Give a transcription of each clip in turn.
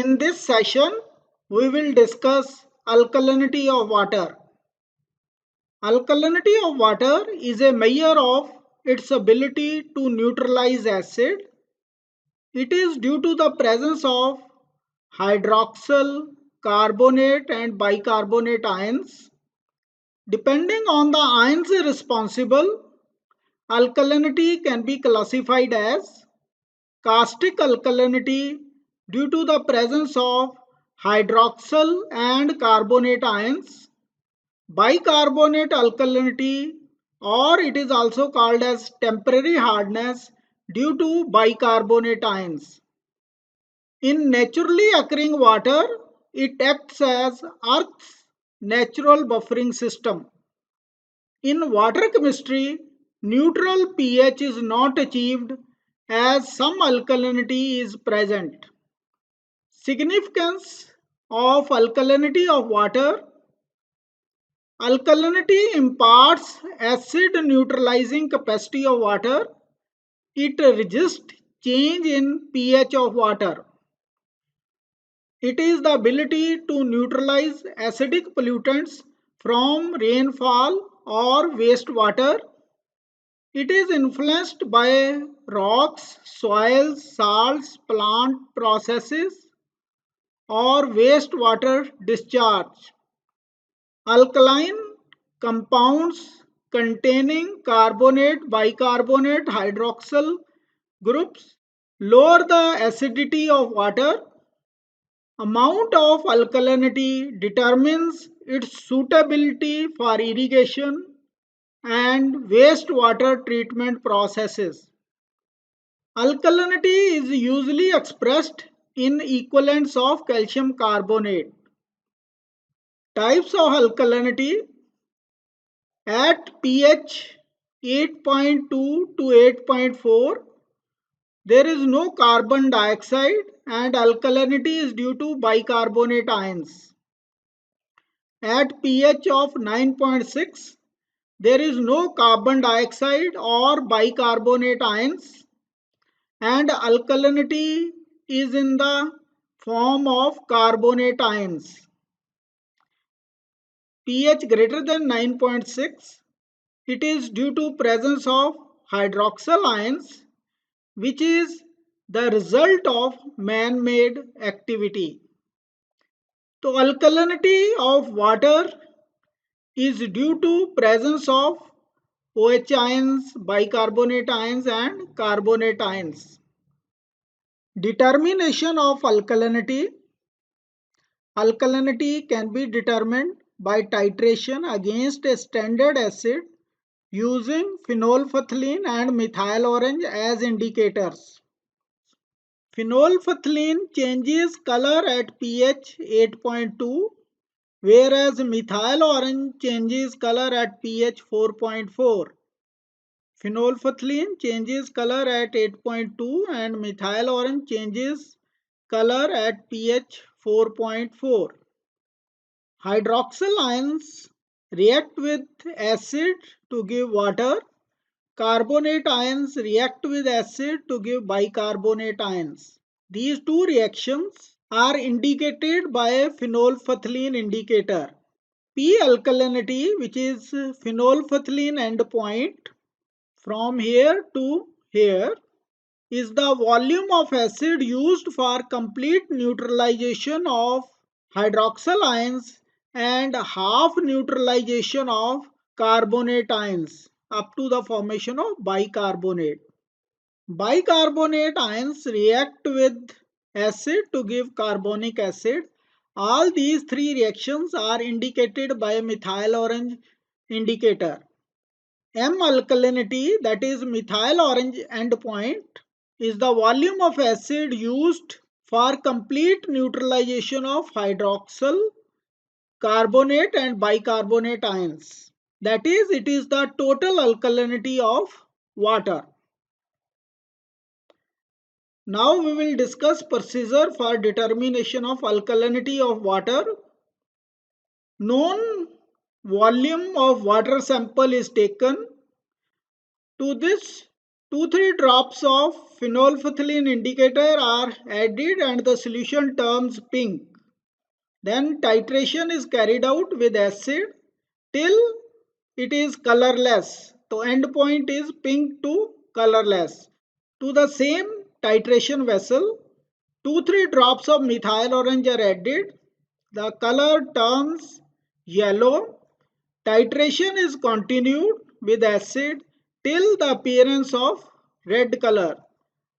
In this session, we will discuss alkalinity of water. Alkalinity of water is a measure of its ability to neutralize acid. It is due to the presence of hydroxyl, carbonate, and bicarbonate ions. Depending on the ions responsible, alkalinity can be classified as caustic alkalinity due to the presence of hydroxyl and carbonate ions, bicarbonate alkalinity, or it is also called as temporary hardness due to bicarbonate ions. In naturally occurring water, it acts as Earth's natural buffering system. In water chemistry, neutral pH is not achieved as some alkalinity is present. Significance of alkalinity of water. Alkalinity imparts acid neutralizing capacity of water. It resists change in pH of water. It is the ability to neutralize acidic pollutants from rainfall or wastewater. It is influenced by rocks, soils, salts, plant processes, or wastewater discharge. Alkaline compounds containing carbonate, bicarbonate, hydroxyl groups lower the acidity of water. Amount of alkalinity determines its suitability for irrigation and wastewater treatment processes. Alkalinity is usually expressed in equivalents of calcium carbonate. Types of alkalinity at pH 8.2 to 8.4, there is no carbon dioxide and alkalinity is due to bicarbonate ions. At pH of 9.6, there is no carbon dioxide or bicarbonate ions and alkalinity is in the form of carbonate ions. pH greater than 9.6, it is due to presence of hydroxyl ions, which is the result of man-made activity. So alkalinity of water is due to presence of OH ions, bicarbonate ions and carbonate ions. Determination of alkalinity. Alkalinity can be determined by titration against a standard acid using phenolphthalein and methyl orange as indicators. Phenolphthalein changes color at pH 8.2, whereas methyl orange changes color at pH 4.4. Phenolphthalein changes color at 8.2 and methyl orange changes color at pH 4.4. Hydroxyl ions react with acid to give water. Carbonate ions react with acid to give bicarbonate ions. These two reactions are indicated by a phenolphthalein indicator. P alkalinity, which is phenolphthalein endpoint from here to here, is the volume of acid used for complete neutralization of hydroxyl ions and half neutralization of carbonate ions up to the formation of bicarbonate. Bicarbonate ions react with acid to give carbonic acid. All these three reactions are indicated by a methyl orange indicator. M alkalinity, that is methyl orange endpoint, is the volume of acid used for complete neutralization of hydroxyl, carbonate and bicarbonate ions. That is, it is the total alkalinity of water. Now we will discuss procedure for determination of alkalinity of water. Known volume of water sample is taken. To this 2-3 drops of phenolphthalein indicator are added and the solution turns pink. Then titration is carried out with acid till it is colorless. So end point is pink to colorless. To the same titration vessel, 2-3 drops of methyl orange are added. The color turns yellow. Titration is continued with acid till the appearance of red color.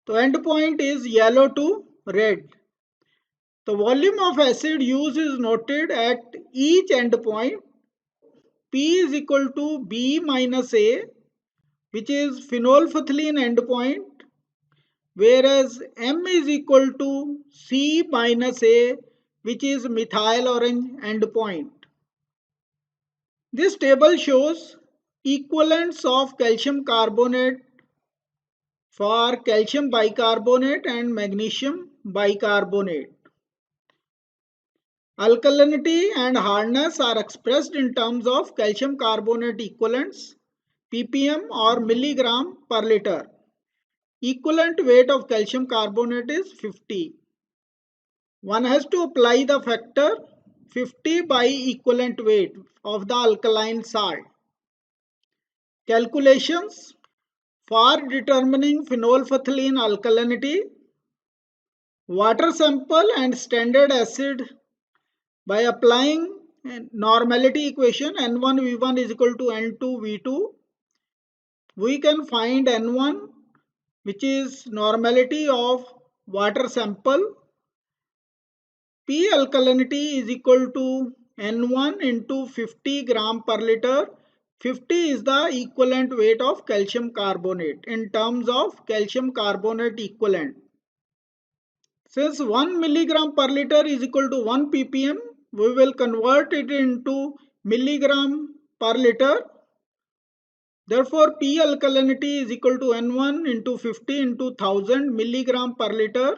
The end point is yellow to red. The volume of acid used is noted at each end point. P is equal to B minus A, which is phenolphthalein endpoint, whereas M is equal to C minus A, which is methyl orange endpoint. This table shows equivalents of calcium carbonate for calcium bicarbonate and magnesium bicarbonate. Alkalinity and hardness are expressed in terms of calcium carbonate equivalents, ppm or milligram per liter. Equivalent weight of calcium carbonate is 50. One has to apply the factor 50 by equivalent weight of the alkaline salt. Calculations for determining phenolphthalein alkalinity. Water sample and standard acid by applying normality equation N1V1 is equal to N2V2. We can find N1, which is normality of water sample. P alkalinity is equal to N1 into 50 gram per liter. 50 is the equivalent weight of calcium carbonate in terms of calcium carbonate equivalent. Since 1 milligram per liter is equal to 1 ppm, we will convert it into milligram per liter. Therefore, P alkalinity is equal to N1 into 50 into 1000 milligram per liter.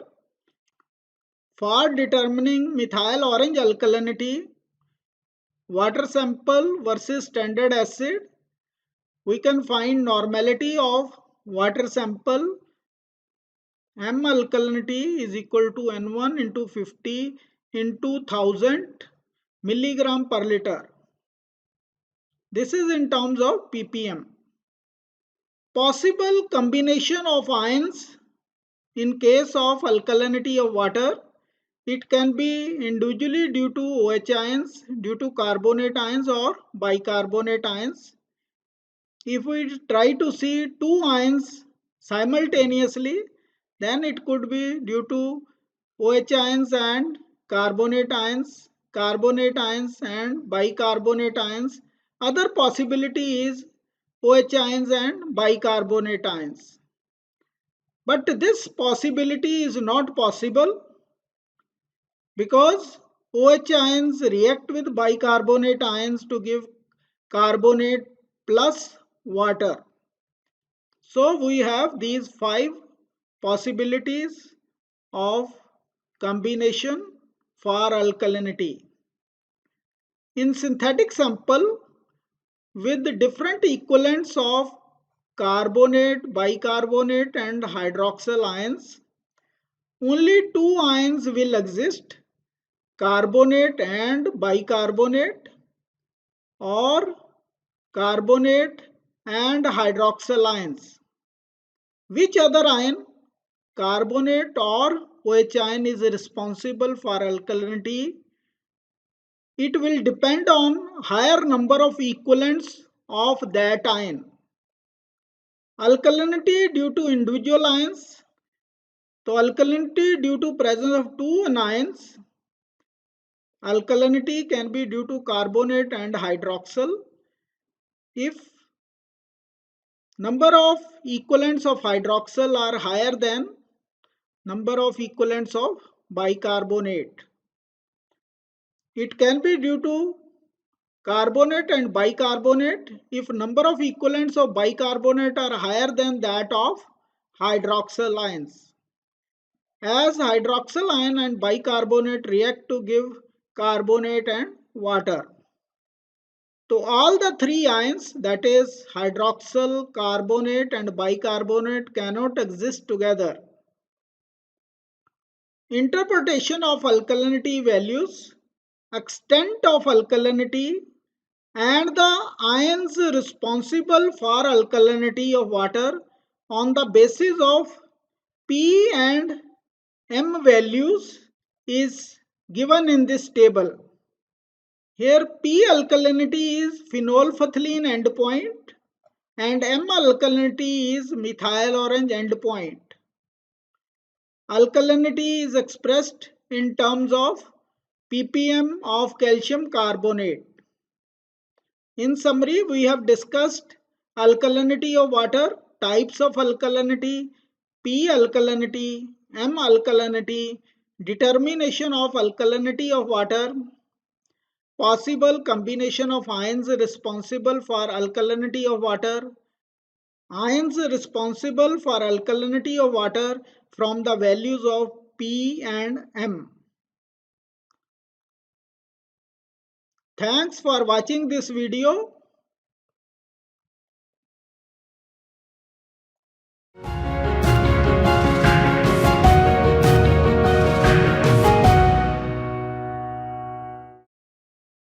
For determining methyl orange alkalinity, water sample versus standard acid, we can find normality of water sample. M alkalinity is equal to N1 into 50 into 1000 milligram per liter. This is in terms of ppm. Possible combination of ions in case of alkalinity of water. It can be individually due to OH ions, due to carbonate ions or bicarbonate ions. If we try to see two ions simultaneously, then it could be due to OH ions and carbonate ions and bicarbonate ions. Other possibility is OH ions and bicarbonate ions. But this possibility is not possible because OH ions react with bicarbonate ions to give carbonate plus water. So we have these 5 possibilities of combination for alkalinity. In synthetic sample with different equivalents of carbonate, bicarbonate and hydroxyl ions, only 2 ions will exist, carbonate and bicarbonate or carbonate and hydroxyl ions. Which other ion, carbonate or OH ion, is responsible for alkalinity? It will depend on higher number of equivalents of that ion. Alkalinity due to individual ions. So alkalinity due to presence of two anions. Alkalinity can be due to carbonate and hydroxyl. If number of equivalents of hydroxyl are higher than number of equivalents of bicarbonate. It can be due to carbonate and bicarbonate if number of equivalents of bicarbonate are higher than that of hydroxyl ions. As hydroxyl ion and bicarbonate react to give carbonate and water. So all the three ions, that is hydroxyl, carbonate and bicarbonate, cannot exist together. Interpretation of alkalinity values, extent of alkalinity and the ions responsible for alkalinity of water on the basis of P and M values is given in this table. Here P alkalinity is phenolphthalein endpoint and M alkalinity is methyl orange endpoint. Alkalinity is expressed in terms of ppm of calcium carbonate. In summary, we have discussed alkalinity of water, types of alkalinity, P alkalinity, M alkalinity, determination of alkalinity of water, possible combination of ions responsible for alkalinity of water, ions responsible for alkalinity of water from the values of P and M. Thanks for watching this video.